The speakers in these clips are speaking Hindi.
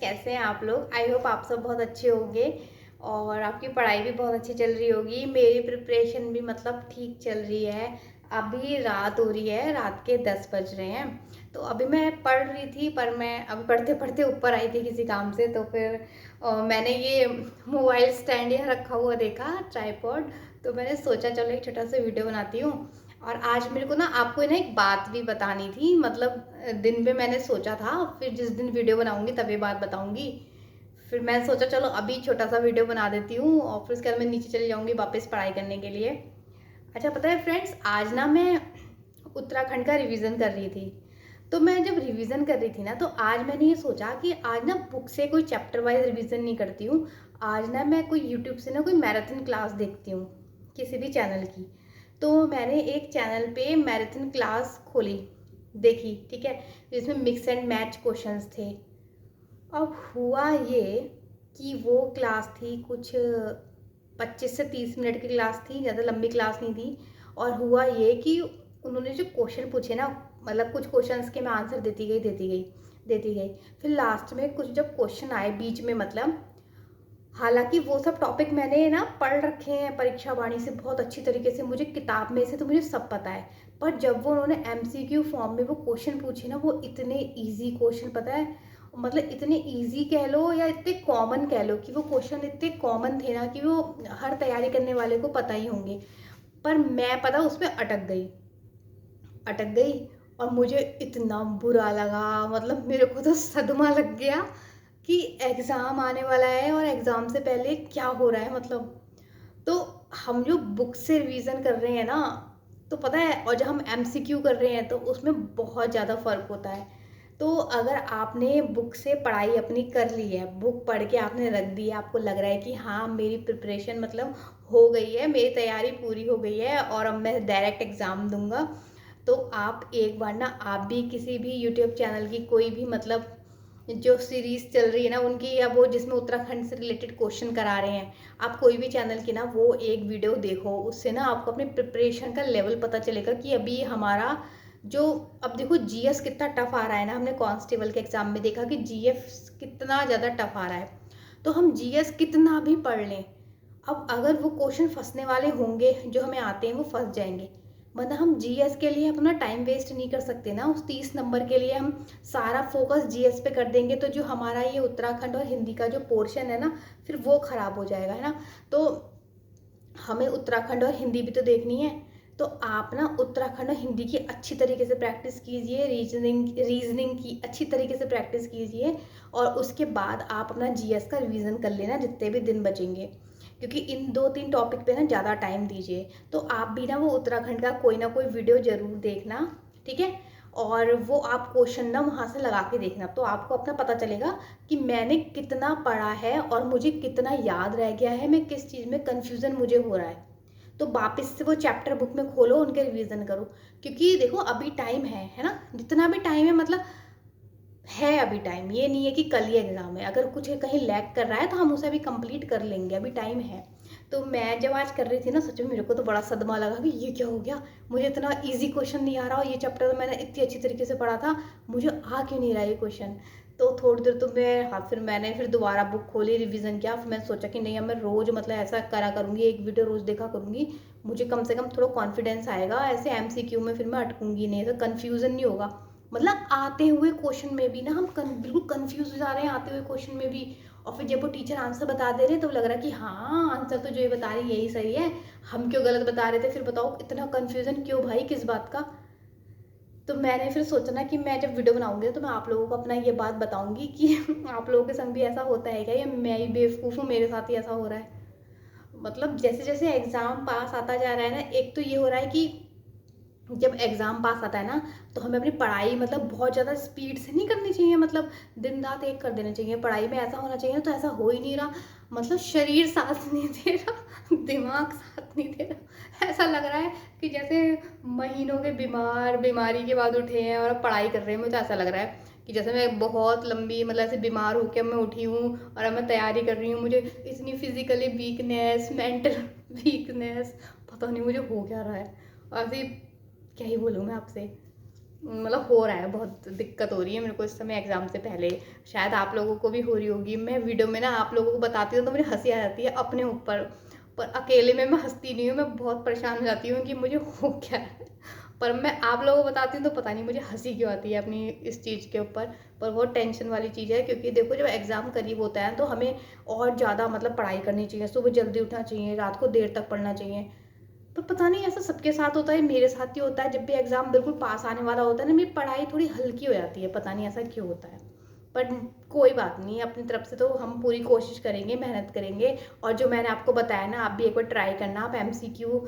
कैसे हैं आप लोग। आई होप आप सब बहुत अच्छे होंगे और आपकी पढ़ाई भी बहुत अच्छी चल रही होगी। मेरी प्रिपरेशन भी मतलब ठीक चल रही है। अभी रात हो रही है, रात के 10 बज रहे हैं। तो अभी मैं पढ़ रही थी, पर मैं अभी पढ़ते पढ़ते ऊपर आई थी किसी काम से। तो फिर मैंने ये मोबाइल स्टैंड यहाँ रखा हुआ देखा, ट्राइपॉड। तो मैंने सोचा चलो एक छोटा सा वीडियो बनाती हूँ। और आज मेरे को ना आपको ना एक बात भी बतानी थी। मतलब दिन में मैंने सोचा था, फिर जिस दिन वीडियो बनाऊंगी तभी बात बताऊंगी। फिर मैं सोचा चलो अभी छोटा सा वीडियो बना देती हूँ और फिर उसके बाद मैं नीचे चली जाऊंगी वापस पढ़ाई करने के लिए। अच्छा, पता है फ्रेंड्स, आज ना मैं उत्तराखंड का रिवीजन कर रही थी। तो मैं जब रिवीजन कर रही थी ना, तो आज मैंने ये सोचा कि आज ना बुक से कोई चैप्टर वाइज रिवीजन नहीं करती हूँ। आज ना मैं कोई यूट्यूब से ना कोई मैराथन क्लास देखती हूँ, किसी भी चैनल की। तो मैंने एक चैनल पे मैराथन क्लास खोली, देखी, ठीक है, जिसमें मिक्स एंड मैच क्वेश्चंस थे। अब हुआ ये कि वो क्लास थी कुछ 25 से 30 मिनट की क्लास थी, ज़्यादा लंबी क्लास नहीं थी। और हुआ ये कि उन्होंने जो क्वेश्चन पूछे ना, मतलब कुछ क्वेश्चंस के मैं आंसर देती गई। फिर लास्ट में कुछ जब क्वेश्चन आए बीच में, मतलब हालांकि वो सब टॉपिक मैंने ना पढ़ रखे हैं परीक्षा वाणी से बहुत अच्छी तरीके से, मुझे किताब में से तो मुझे सब पता है। पर जब वो उन्होंने एमसीक्यू फॉर्म में वो क्वेश्चन पूछे ना, वो इतने इजी क्वेश्चन, पता है, मतलब इतने इजी कह लो या इतने कॉमन कह लो, कि वो क्वेश्चन इतने कॉमन थे ना कि वो हर तैयारी करने वाले को पता ही होंगे। पर मैं पता उसमें अटक गई। और मुझे इतना बुरा लगा, मतलब मेरे को तो सदमा लग गया कि एग्ज़ाम आने वाला है और एग्ज़ाम से पहले क्या हो रहा है। मतलब तो हम जो बुक से रिवीजन कर रहे हैं ना, तो पता है, और जब हम एमसीक्यू कर रहे हैं तो उसमें बहुत ज़्यादा फ़र्क होता है। तो अगर आपने बुक से पढ़ाई अपनी कर ली है, बुक पढ़ के आपने रख दी है, आपको लग रहा है कि हाँ मेरी प्रिपरेशन मतलब हो गई है, मेरी तैयारी पूरी हो गई है और अब मैं डायरेक्ट एग्ज़ाम दूंगा, तो आप एक बार ना आप भी किसी भी यूट्यूब चैनल की कोई भी मतलब जो सीरीज चल रही है ना उनकी, या वो जिसमें उत्तराखंड से रिलेटेड क्वेश्चन करा रहे हैं, आप कोई भी चैनल की ना वो एक वीडियो देखो। उससे ना आपको अपनी प्रिपरेशन का लेवल पता चलेगा कि अभी हमारा जो, अब देखो जीएस कितना टफ आ रहा है ना, हमने कांस्टेबल के एग्जाम में देखा कि जीएस कितना ज़्यादा टफ आ रहा है। तो हम जीएस कितना भी पढ़ लें, अब अगर वो क्वेश्चन फंसने वाले होंगे जो हमें आते हैं, वो फंस जाएंगे। मतलब हम जीएस के लिए अपना टाइम वेस्ट नहीं कर सकते ना, उस 30 नंबर के लिए हम सारा फोकस जीएस पे कर देंगे तो जो हमारा ये उत्तराखंड और हिंदी का जो पोर्शन है ना, फिर वो खराब हो जाएगा, है ना। तो हमें उत्तराखंड और हिंदी भी तो देखनी है। तो आप ना उत्तराखंड और हिंदी की अच्छी तरीके से प्रैक्टिस कीजिए, रीजनिंग की अच्छी तरीके से प्रैक्टिस कीजिए। और उसके बाद आप अपना जीएस का रिवीजन कर लेना जितने भी दिन बचेंगे, क्योंकि इन 2-3 टॉपिक पे ना ज़्यादा टाइम दीजिए। तो आप भी ना वो उत्तराखंड का कोई ना कोई वीडियो ज़रूर देखना, ठीक है। और वो आप क्वेश्चन ना वहाँ से लगा के देखना, तो आपको अपना पता चलेगा कि मैंने कितना पढ़ा है और मुझे कितना याद रह गया है, मैं किस चीज़ में कन्फ्यूज़न मुझे हो रहा है। तो वापस से वो चैप्टर बुक में खोलो, उनके रिवीजन करो। क्योंकि देखो अभी टाइम है ना, जितना भी टाइम है, मतलब है अभी टाइम, ये नहीं है कि कल ही एग्ज़ाम है। अगर कुछ कहीं लैग कर रहा है तो हम उसे अभी कंप्लीट कर लेंगे, अभी टाइम है। तो मैं जब आज कर रही थी ना, सच में मेरे को तो बड़ा सदमा लगा कि ये क्या हो गया, मुझे इतना इजी क्वेश्चन नहीं आ रहा और ये चैप्टर तो मैंने इतनी अच्छी तरीके से पढ़ा था, मुझे आ क्यों नहीं रहा ये क्वेश्चन। तो थोड़ी देर तो मैं, हाँ, फिर मैंने फिर दोबारा बुक खोली, रिवीजन किया। फिर मैंने सोचा कि नहीं, अब मैं रोज़ मतलब ऐसा करा करूँगी, एक वीडियो रोज़ देखा करूँगी, मुझे कम से कम थोड़ा कॉन्फिडेंस आएगा, ऐसे एमसीक्यू में फिर मैं अटकूंगी नहीं, तो कन्फ्यूज़न नहीं होगा। मतलब आते हुए क्वेश्चन में भी ना हम बिल्कुल कंफ्यूज हो जा रहे हैं आते हुए क्वेश्चन में भी। और फिर जब वो टीचर आंसर बता दे रहे हैं तो लग रहा है कि हाँ आंसर तो जो ये बता रही यही सही है, हम क्यों गलत बता रहे थे। फिर बताओ इतना कंफ्यूजन क्यों भाई, किस बात का। तो मैंने फिर सोचा ना कि मैं जब वीडियो बनाऊंगी तो मैं आप लोगों को अपना ये बात बताऊंगी कि आप लोगों के संग भी ऐसा होता है क्या, या मैं ही बेवकूफ़ हूँ, मेरे साथ ही ऐसा हो रहा है। मतलब जैसे जैसे एग्ज़ाम पास आता जा रहा है ना, एक तो ये हो रहा है कि जब एग्ज़ाम पास आता है ना, तो हमें अपनी पढ़ाई मतलब बहुत ज़्यादा स्पीड से नहीं करनी चाहिए, मतलब दिन रात एक कर देना चाहिए। पढ़ाई में ऐसा होना चाहिए ना, तो ऐसा हो ही नहीं रहा। मतलब शरीर साथ नहीं दे रहा, दिमाग साथ नहीं दे रहा। ऐसा लग रहा है कि जैसे महीनों के बीमारी के बाद उठे हैं और अब पढ़ाई कर रहे हैं। मुझे ऐसा लग रहा है कि जैसे मैं बहुत लंबी मतलब ऐसे बीमार होकर मैं उठी हूँ और अब मैं तैयारी कर रही हूँ। मुझे इतनी फिजिकली वीकनेस, मेंटल वीकनेस, पता नहीं मुझे हो क्या रहा है। और ऐसे क्या ही बोलूँ मैं आपसे। मतलब हो रहा है, बहुत दिक्कत हो रही है मेरे को इस समय एग्ज़ाम से पहले। शायद आप लोगों को भी हो रही होगी। मैं वीडियो में ना आप लोगों को बताती हूँ तो मुझे हँसी आ जाती है अपने ऊपर, पर अकेले में मैं हँसती नहीं हूँ, मैं बहुत परेशान हो जाती हूँ कि मुझे हो क्या रहा है। पर मैं आप लोगों को बताती हूँ तो पता नहीं मुझे हँसी क्यों आती है अपनी इस चीज़ के ऊपर। पर बहुत टेंशन वाली चीज़ है, क्योंकि देखो जब एग्ज़ाम करीब होता है तो हमें और ज़्यादा मतलब पढ़ाई करनी चाहिए, सुबह जल्दी उठना चाहिए, रात को देर तक पढ़ना चाहिए। पर पता नहीं ऐसा सबके साथ होता है, मेरे साथ ही होता है, जब भी एग्ज़ाम बिल्कुल पास आने वाला होता है ना, मेरी पढ़ाई थोड़ी हल्की हो जाती है, पता नहीं ऐसा क्यों होता है। पर कोई बात नहीं, अपनी तरफ से तो हम पूरी कोशिश करेंगे, मेहनत करेंगे। और जो मैंने आपको बताया ना, आप भी एक बार ट्राई करना, आप एमसीक्यू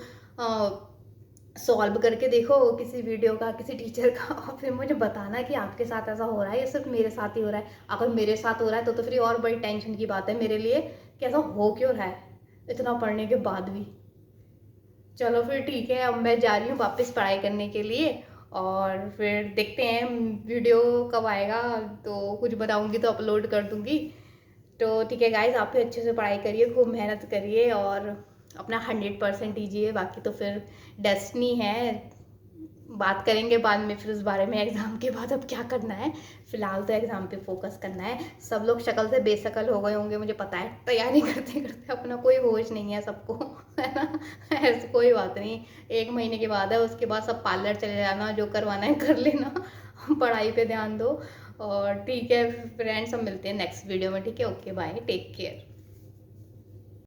सॉल्व करके देखो किसी वीडियो का, किसी टीचर का, और फिर मुझे बताना कि आपके साथ ऐसा हो रहा है या सिर्फ मेरे साथ ही हो रहा है। अगर मेरे साथ हो रहा है तो फिर और बड़ी टेंशन की बात है मेरे लिए कि ऐसा हो क्यों रहा है इतना पढ़ने के बाद भी। चलो फिर ठीक है, अब मैं जा रही हूँ वापस पढ़ाई करने के लिए, और फिर देखते हैं वीडियो कब आएगा, तो कुछ बनाऊंगी तो अपलोड कर दूंगी। तो ठीक है गाइज, आप भी अच्छे से पढ़ाई करिए, खूब मेहनत करिए और अपना 100% दीजिए। बाकी तो फिर डेस्टिनी है, बात करेंगे बाद में फिर उस बारे में, एग्ज़ाम के बाद अब क्या करना है। फिलहाल तो एग्ज़ाम पे फोकस करना है। सब लोग शक्ल से बेशक्ल हो गए होंगे मुझे पता है, तैयारी करते करते अपना कोई होश नहीं है सबको, है ना। ऐसी कोई बात नहीं, 1 महीने के बाद है, उसके बाद सब पार्लर चले जाना, जो करवाना है कर लेना, पढ़ाई पे ध्यान दो। और ठीक है फ्रेंड्स, हम मिलते हैं नेक्स्ट वीडियो में, ठीक है, ओके बाय, टेक केयर।